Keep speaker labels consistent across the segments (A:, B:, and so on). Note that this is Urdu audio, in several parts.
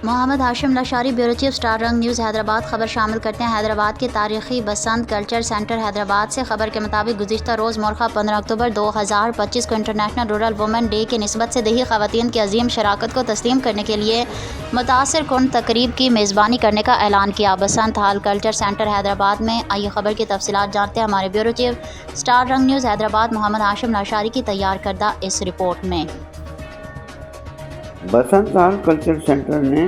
A: محمد Hashim Lashari, bureau chief, star رنگ نیوز حیدرآباد۔ خبر شامل کرتے ہیں حیدرآباد کے تاریخی بسنت کلچر سینٹر حیدرآباد سے۔ خبر کے مطابق گزشتہ روز مورخہ 15 اکتوبر 2025 کو انٹرنیشنل رورل وومن ڈے کی نسبت سے دیہی خواتین کی عظیم شراکت کو تسلیم کرنے کے لیے متاثر کن تقریب کی میزبانی کرنے کا اعلان کیا Basant hall culture centre Hyderabad میں۔ آئیے خبر کی تفصیلات جانتے ہیں ہمارے بیورو چیف اسٹار رنگ نیوز حیدرآباد محمد ہاشم لاشاری کی تیار کردہ اس رپورٹ میں۔
B: بسنت ہال کلچر سینٹر نے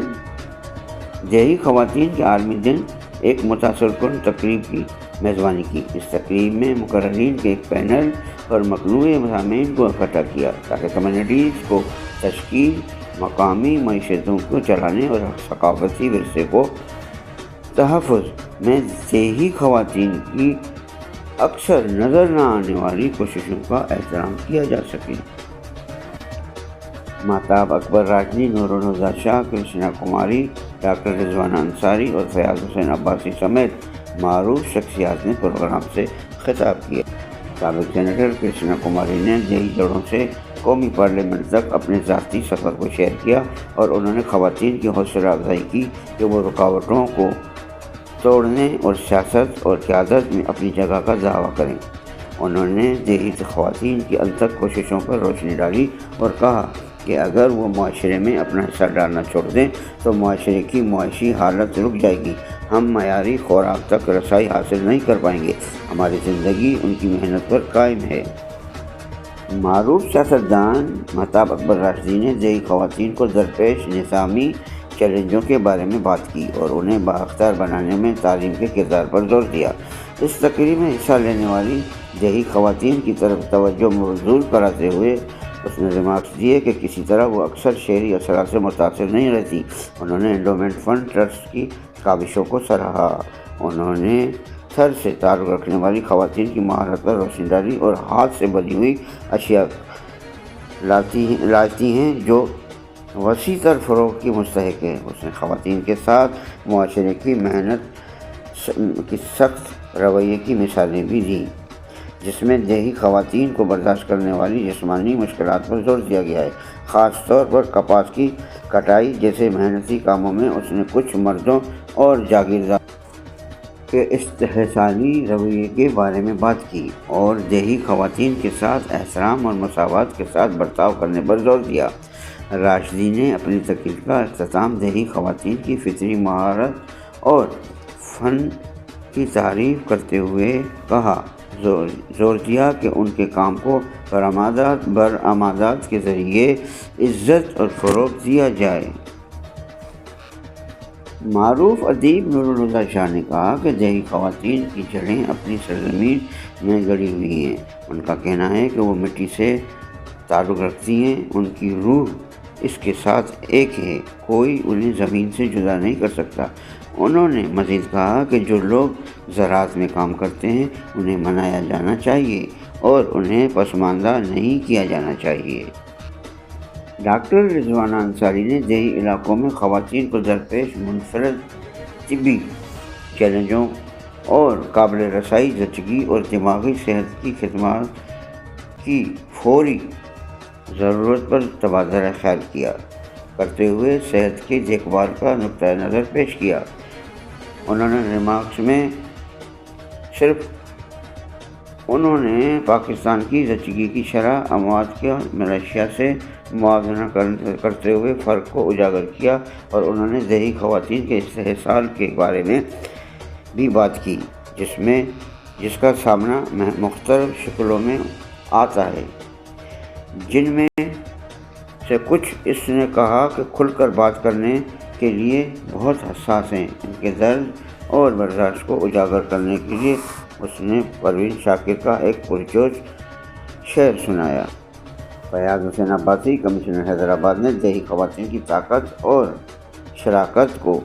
B: دیہی خواتین کے عالمی دن ایک متاثر کن تقریب کی میزبانی کی۔ اس تقریب میں مقررین کے ایک پینل اور متنوع مضامین کو اکٹھا کیا تاکہ کمیونٹیز کو تشکیل، مقامی معیشتوں کو چلانے اور ثقافتی ورثے کو تحفظ میں دیہی خواتین کی اکثر نظر نہ آنے والی کوششوں کا احترام کیا جا سکے۔ مہتاب اکبر راجنی، نور الہدیٰ شاہ، کرشنا کماری، ڈاکٹر رضوانہ انصاری اور فیاض حسین عباسی سمیت معروف شخصیات نے پروگرام سے خطاب کیا۔ سابق سینیٹر کرشنا کماری نے دیہی جڑوں سے قومی پارلیمنٹ تک اپنے ذاتی سفر کو شیئر کیا اور انہوں نے خواتین کی حوصلہ افزائی کی کہ وہ رکاوٹوں کو توڑنے اور سیاست اور قیادت میں اپنی جگہ کا دعویٰ کریں۔ انہوں نے دیہی خواتین کی انتھک کوششوں پر روشنی ڈالی اور کہا کہ اگر وہ معاشرے میں اپنا حصہ ڈالنا چھوڑ دیں تو معاشرے کی معاشی حالت رک جائے گی، ہم معیاری خوراک تک رسائی حاصل نہیں کر پائیں گے، ہماری زندگی ان کی محنت پر قائم ہے۔ معروف سیاستدان مہتاب اکبر راشدی نے دیہی خواتین کو درپیش نظامی چیلنجوں کے بارے میں بات کی اور انہیں بااختیار بنانے میں تعلیم کے کردار پر زور دیا۔ اس تقریب میں حصہ لینے والی دیہی خواتین کی طرف توجہ مبذول کراتے ہوئے اس نے ریمارکس دیے کہ کسی طرح وہ اکثر شہری اثرات سے متاثر نہیں رہتی۔ انہوں نے انڈومنٹ فنڈ ٹرسٹ کی کاوشوں کو سراہا۔ انہوں نے تھر سے تعلق رکھنے والی خواتین کی مہارت پر روشنی ڈالی اور ہاتھ سے بنی ہوئی اشیاء لاتی ہیں جو وسیع تر فروغ کی مستحق ہے۔ اس نے خواتین کے ساتھ معاشرے کی محنت کی سخت رویے کی مثالیں بھی دیں، جس میں دیہی خواتین کو برداشت کرنے والی جسمانی مشکلات پر زور دیا گیا ہے۔ خاص طور پر کپاس کی کٹائی جیسے محنتی کاموں میں اس نے کچھ مردوں اور جاگیرداروں کے استحصالی رویے کے بارے میں بات کی اور دیہی خواتین کے ساتھ احترام اور مساوات کے ساتھ برتاؤ کرنے پر زور دیا۔ راشدی نے اپنی تقریر کا اختتام دیہی خواتین کی فطری مہارت اور فن کی تعریف کرتے ہوئے کہا، زور دیا کہ ان کے کام کو برآمدات کے ذریعے عزت اور فروغ دیا جائے۔ معروف ادیب نور الہدیٰ شاہ نے کہا کہ دیہی خواتین کی جڑیں اپنی سرزمین میں گڑی ہوئی ہیں۔ ان کا کہنا ہے کہ وہ مٹی سے تعلق رکھتی ہیں، ان کی روح اس کے ساتھ ایک ہے، کوئی انہیں زمین سے جدا نہیں کر سکتا۔ انہوں نے مزید کہا کہ جو لوگ زراعت میں کام کرتے ہیں انہیں منایا جانا چاہیے اور انہیں پسماندہ نہیں کیا جانا چاہیے۔ ڈاکٹر رضوانہ انصاری نے دیہی علاقوں میں خواتین کو درپیش منفرد طبی چیلنجوں اور قابل رسائی زچگی اور دماغی صحت کی خدمات کی فوری ضرورت پر تبادلہ خیال کرتے ہوئے صحت کی دیکھ بھال کا نقطہ نظر پیش کیا۔ انہوں نے ریمارکس میں انہوں نے پاکستان کی زچگی کی شرح اموات کا ملیشیا سے موازنہ کرتے ہوئے فرق کو اجاگر کیا اور انہوں نے دیہی خواتین کے استحصال کے بارے میں بھی بات کی، جس کا سامنا مختلف شکلوں میں آتا ہے، جن میں سے کچھ اس نے کہا کہ کھل کر بات کرنے کے لیے بہت حساس ہیں۔ ان کے درد اور برداشت کو اجاگر کرنے کے لیے اس نے پروین شاکر کا ایک پرجوش شعر سنایا۔ فیاض حسین عباسی، کمشنر حیدرآباد نے دیہی خواتین کی طاقت اور شراکت کو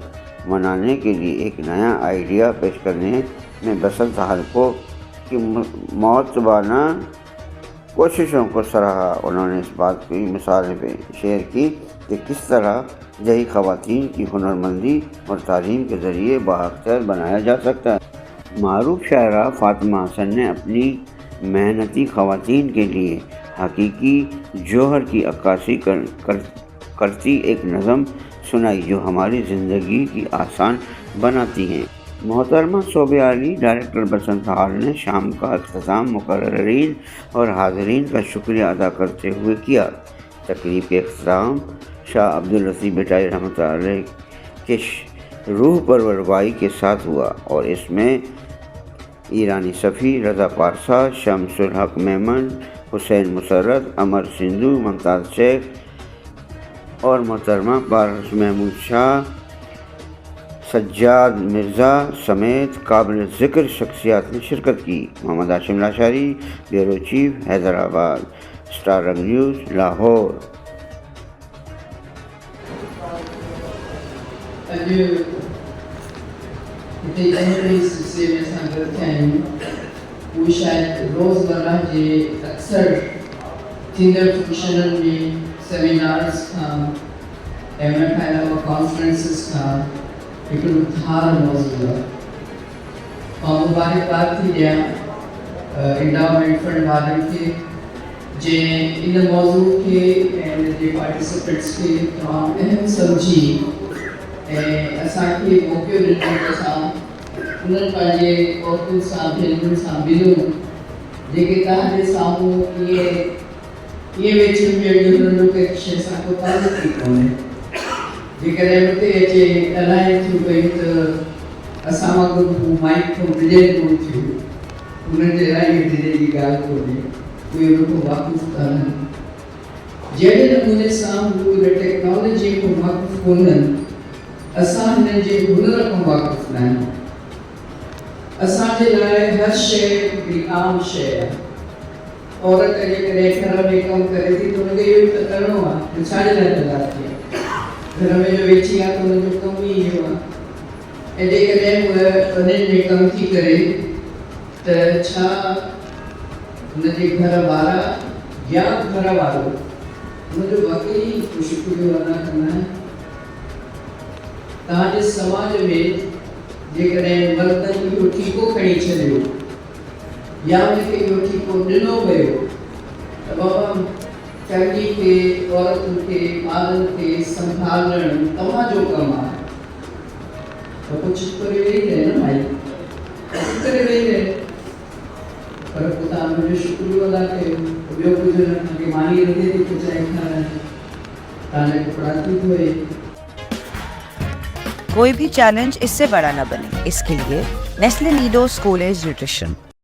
B: منانے کے لیے ایک نیا آئیڈیا پیش کرنے میں بسنت ہال کی معتبرانہ کوششوں کو سراہا۔ انہوں نے اس بات کی مثالیں شیئر کی کہ کس طرح دیہی خواتین کی ہنرمندی اور تعلیم کے ذریعے بااختیار بنایا جا سکتا ہے۔ معروف شاعرہ فاطمہ حسن نے اپنی محنتی خواتین کے لیے حقیقی جوہر کی عکاسی کرتی ایک نظم سنائی جو ہماری زندگی کی آسان بناتی ہیں۔ محترمہ صوبہ عالی ڈائریکٹر بسنت ہال نے شام کا اختتام مقررین اور حاضرین کا شکریہ ادا کرتے ہوئے کیا۔ تقریب کے اختتام شاہ عبداللطیف بھٹائی رحمۃ اللہ علیہ کے روح پرور کے ساتھ ہوا اور اس میں ایرانی صفی، رضا پارسا، شمس الحق میمن، حسین مسرت، امر سندھو، ممتاز شیخ اور محترمہ پارس محمود شاہ، سجاد مرزا سمیت قابل ذکر شخصیات نے شرکت کی۔ Muhammad Hashim Lashari, bureau chief, Hyderabad, star رنگ نیوز، لاہور۔
C: وہ شاید روزمرہ کے اکثر تھینڈر فنکشنن میں سیمینارز کا کانفرنسز کا ایک اتھار موضوع ہے اور مبارکباد تھی دیا انڈاؤمنٹ فنڈ والن کے جن ان موضوع کے پارٹیسپینٹس کے تمام اہم سمجھی اساں کے موقع ملنے سا انہوں پانچے عورتوں سے بھیلن سے ملوں جیسے تاکہ ساموں یہ ویچن میں انہوں کے شے سا کو تعلق کی کونے جیکر متے اچے الائے تھو گئی تو اساں کو مائک کو ملے کو تھو انہوں نے رائے دے دی گال کو دے کوئی ان کو واقف کرنا جیڑے نمونے سام لوگ ٹیکنالوجی کو واقف کونن اساں نے جے ہنر کو واقف نہ اساں جے لائے ہر شے بھی عام شے ہے عورت اگر کرے گھر میں کام کرے تھی تو لگے یہ تو کرنا ہے چھاڑے نہ لگاتی گھر میں جو بیچی ہے تو جو کم ہی ہوا ایڈے کرے وہ انہیں میں کم تھی کرے تو چھا انہیں گھر والا یا گھر والوں انہیں جو واقعی شکریہ ادا کرنا ہے تاکہ سماج میں جیکر مردن کو ٹھیکو کھڑی چلیو یا ان کے جو ٹھیکو ڈنو گئے تمام فیملی کے عورتوں کے آدم کے سنبھالن تمام جو کم ہے تو کچھ کرے وہی رہے نا بھائی کچھ کرے وہی رہے پر خدا مجھے شکریہ ادا کرے جو کچھ کہ مانی رہتے تھے کچھ ایک کھانا تانے کو پڑھاتی ہوئے
D: کوئی بھی چیلنج اس سے بڑا نہ بنے، اس کے لیے Nestle Nido school age nutrition